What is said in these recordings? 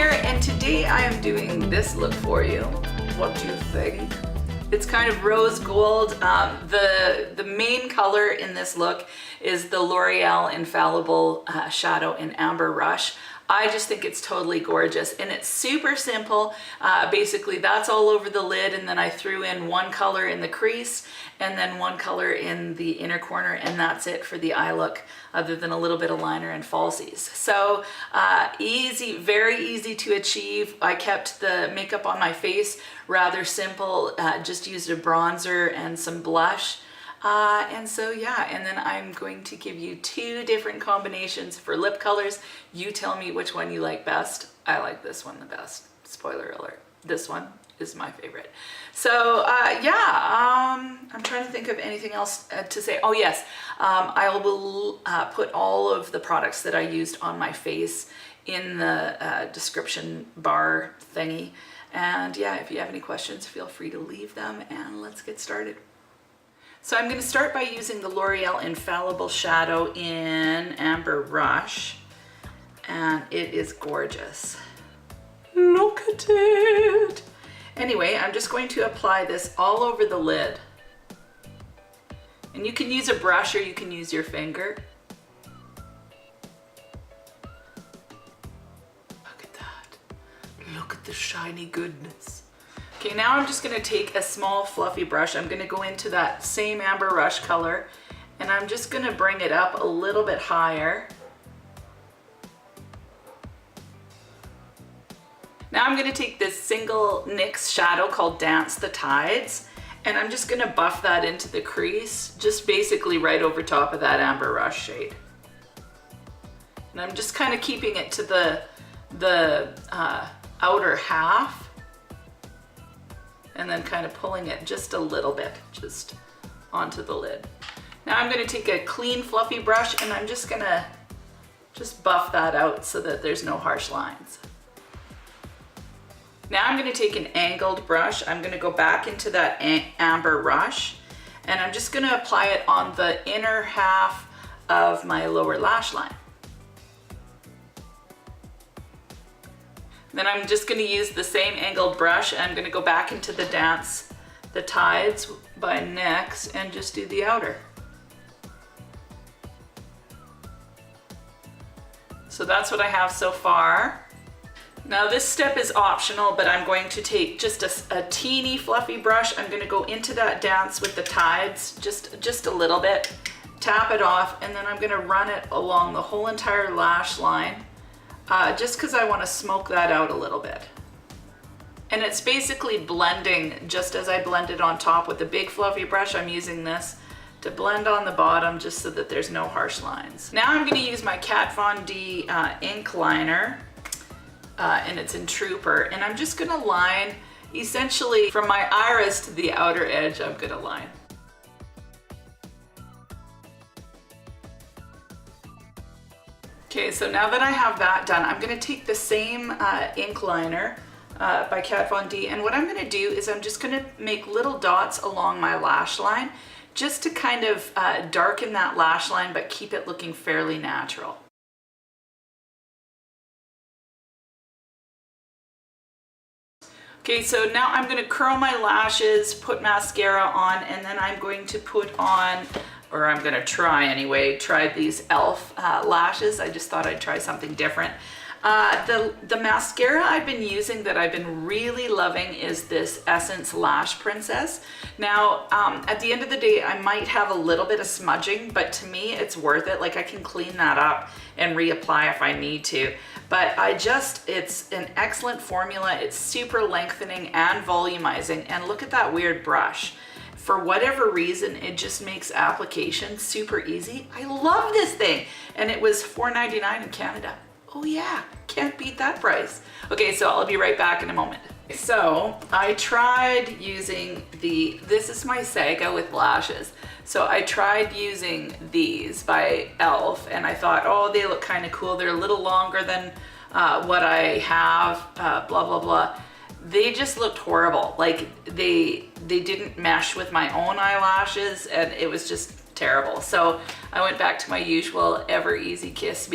here, and today I am doing this look for you. What do you think? It's kind of rose gold. The main color in this look is the L'Oreal Infallible Shadow in Amber Rush. I just think it's totally gorgeous, and it's super simple. Basically that's all over the lid, and then I threw in one color in the crease and then one color in the inner corner, and that's it for the eye look, other than a little bit of liner and falsies. So easy, very easy to achieve. I kept the makeup on my face rather simple, just used a bronzer and some blush. And so yeah, and then I'm going to give you two different combinations for lip colors. You tell me which one you like best. I like this one the best. Spoiler alert. This one is my favorite. So I'm trying to think of anything else to say. Oh yes, I will put all of the products that I used on my face in the description bar thingy. And yeah, if you have any questions, feel free to leave them, and let's get started. So I'm going to start by using the L'Oreal Infallible Shadow in Amber Rush, and it is gorgeous. Look at it! Anyway, I'm just going to apply this all over the lid. And you can use a brush or you can use your finger. Look at that. Look at the shiny goodness. Okay, now I'm just going to take a small fluffy brush. I'm going to go into that same Amber Rush color, and I'm just going to bring it up a little bit higher. Now I'm going to take this single NYX shadow called Dance the Tides, and I'm just going to buff that into the crease, just basically right over top of that Amber Rush shade. And I'm just kind of keeping it to the outer half, and then kind of pulling it just a little bit, just onto the lid. Now I'm going to take a clean fluffy brush, and I'm just going to just buff that out so that there's no harsh lines. Now I'm going to take an angled brush. I'm going to go back into that Amber Rush, and I'm just going to apply it on the inner half of my lower lash line. Then I'm just going to use the same angled brush, and I'm going to go back into the Dance the Tides by NYX and just do the outer. So that's what I have so far. Now this step is optional, but I'm going to take just a teeny fluffy brush. I'm going to go into that Dance with the Tides just a little bit, tap it off, and then I'm going to run it along the whole entire lash line. Just because I want to smoke that out a little bit. And it's basically blending just as I blended on top with the big fluffy brush. I'm using this to blend on the bottom just so that there's no harsh lines. Now I'm going to use my Kat Von D ink liner, and it's in Trooper, and I'm just going to line essentially from my iris to the outer edge. I'm going to line. Okay, so now that I have that done, I'm going to take the same ink liner by Kat Von D, and what I'm going to do is I'm just going to make little dots along my lash line just to kind of darken that lash line but keep it looking fairly natural. Okay, so now I'm going to curl my lashes, put mascara on, and then I'm going to put on, or I'm gonna try anyway, try these e.l.f. Lashes. I just thought I'd try something different. The mascara I've been using that I've been really loving is this Essence Lash Princess. Now, at the end of the day, I might have a little bit of smudging, but to me, it's worth it. Like, I can clean that up and reapply if I need to. But it's an excellent formula. It's super lengthening and volumizing, and look at that weird brush. For whatever reason, it just makes application super easy. I love this thing. And it was $4.99 in Canada. Oh yeah, can't beat that price. Okay, so I'll be right back in a moment. So I tried using this is my Saga with lashes. So I tried using these by e.l.f. and I thought, oh, they look kind of cool. They're a little longer than what I have, blah, blah, blah. They just looked horrible. Like they didn't mesh with my own eyelashes, and it was just terrible. So I went back to my usual Ever Easy Kiss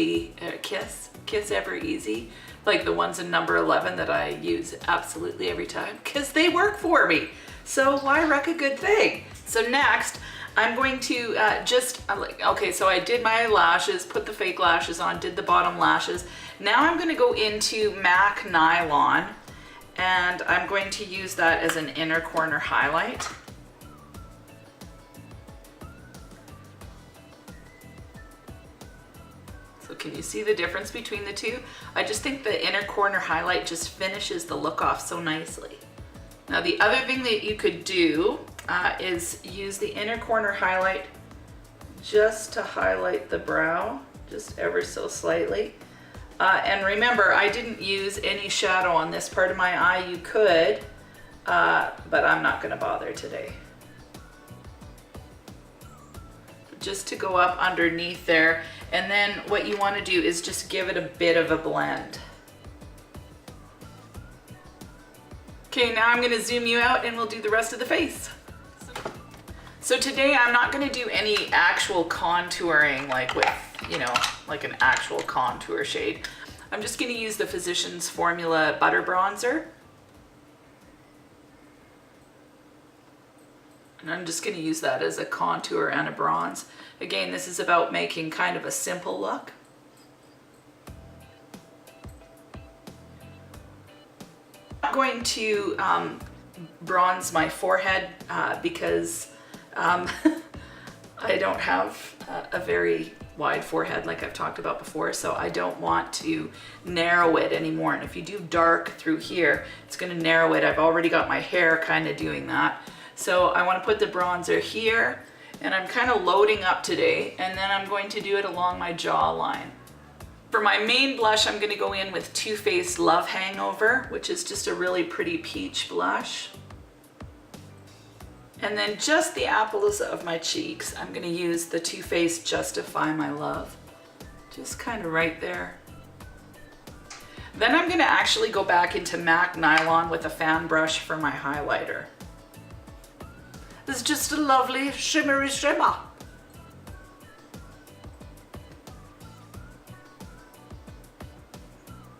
Ever Easy, like the ones in number 11 that I use absolutely every time because they work for me. So why wreck a good thing? So next, I'm going to okay, so I did my lashes, put the fake lashes on, did the bottom lashes. Now I'm going to go into MAC Nylon, and I'm going to use that as an inner corner highlight. So can you see the difference between the two? I just think the inner corner highlight just finishes the look off so nicely. Now the other thing that you could do is use the inner corner highlight just to highlight the brow, just ever so slightly. And remember, I didn't use any shadow on this part of my eye. You could, but I'm not gonna bother today. Just to go up underneath there. And then what you wanna do is just give it a bit of a blend. Okay, now I'm gonna zoom you out and we'll do the rest of the face. So today I'm not gonna do any actual contouring like with, you know, like an actual contour shade. I'm just gonna use the Physicians Formula Butter Bronzer. And I'm just gonna use that as a contour and a bronze. Again, this is about making kind of a simple look. I'm going to bronze my forehead because I don't have a very wide forehead like I've talked about before, so I don't want to narrow it anymore. And if you do dark through here, it's going to narrow it. I've already got my hair kind of doing that. So I want to put the bronzer here, and I'm kind of loading up today, and then I'm going to do it along my jawline. For my main blush, I'm going to go in with Too Faced Love Hangover, which is just a really pretty peach blush. And then just the apples of my cheeks, I'm going to use the Too Faced Justify My Love. Just kind of right there. Then I'm going to actually go back into MAC Nylon with a fan brush for my highlighter. It's just a lovely shimmery shimmer.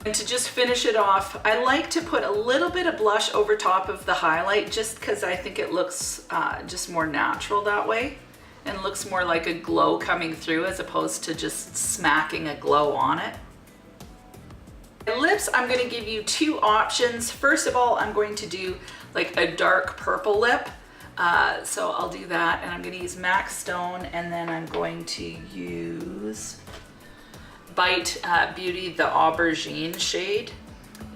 And to just finish it off, I like to put a little bit of blush over top of the highlight just because I think it looks just more natural that way and looks more like a glow coming through as opposed to just smacking a glow on it. My lips, I'm going to give you two options. First of all, I'm going to do like a dark purple lip. So I'll do that, and I'm going to use MAC Stone, and then I'm going to use Bite Beauty, the Aubergine shade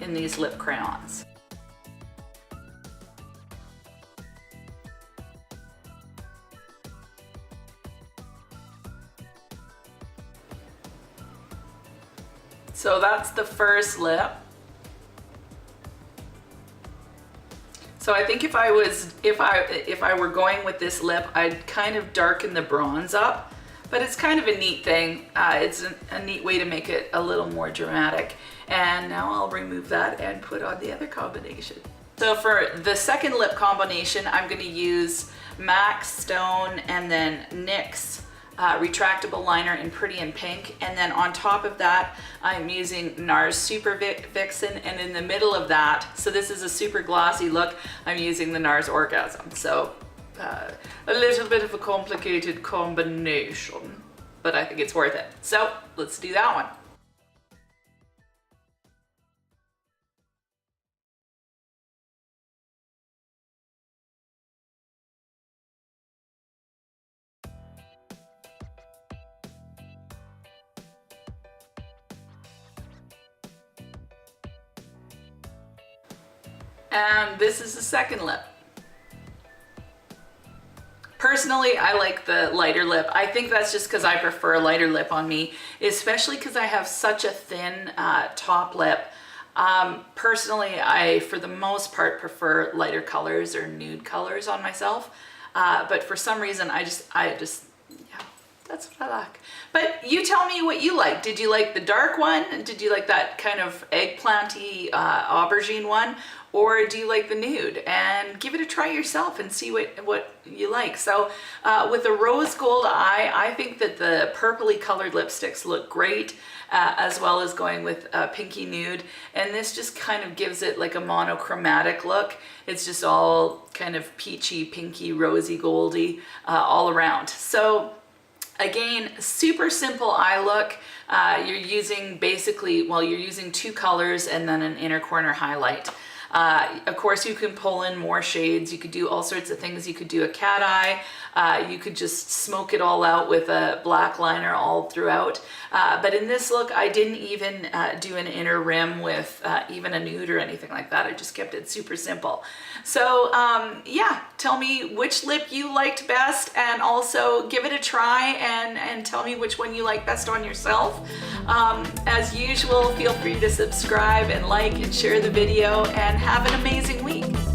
in these lip crayons. So that's the first lip. So I think if I were going with this lip, I'd kind of darken the bronze up, but it's kind of a neat thing. It's a neat way to make it a little more dramatic. And now I'll remove that and put on the other combination. So for the second lip combination, I'm going to use MAC Stone and then NYX retractable liner in Pretty in Pink, and then on top of that I'm using NARS Super Vixen, and in the middle of that, so this is a super glossy look, I'm using the NARS Orgasm. So a little bit of a complicated combination, but I think it's worth it. So let's do that one. And this is the second lip. Personally, I like the lighter lip. I think that's just because I prefer a lighter lip on me, especially because I have such a thin top lip. Personally, I, for the most part, prefer lighter colors or nude colors on myself. But for some reason, I just, yeah, That's what I like. But you tell me what you like. Did you like the dark one? Did you like that kind of eggplanty aubergine one? Or do you like the nude? And give it a try yourself and see what you like. So with a rose gold eye, I think that the purpley colored lipsticks look great, as well as going with pinky nude. And this just kind of gives it like a monochromatic look. It's just all kind of peachy, pinky, rosy, goldy all around. So again, super simple eye look. You're using basically, well, you're using 2 colors and then an inner corner highlight. Of course, you can pull in more shades. You could do all sorts of things. You could do a cat eye. You could just smoke it all out with a black liner all throughout. But in this look, I didn't even do an inner rim with even a nude or anything like that. I just kept it super simple. So yeah, tell me which lip you liked best, and also give it a try and tell me which one you like best on yourself. As usual, feel free to subscribe and like and share the video, and have an amazing week.